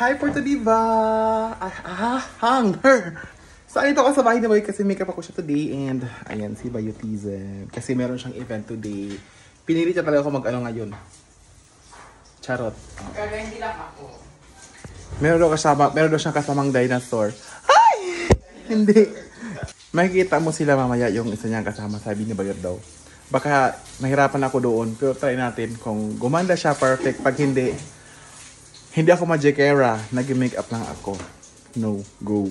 Hi, Puerto Diva! Hunger! So, andito ako sa bahay ni Boy kasi makeup ako siya today and ayan, si Biotism. Kasi meron siyang event today. Pinili siya talaga ako mag-ano ngayon. Charot. Pero hindi lang ako. Meron daw siyang kasamang dinosaur. Ay! Hindi. Makikita mo sila mamaya yung isa niyang kasama, sabi ni Bayot daw. Baka nahirapan ako doon, pero try natin kung gumanda siya, perfect. Pag hindi ako majekera, nag-makeup lang ako. No, go.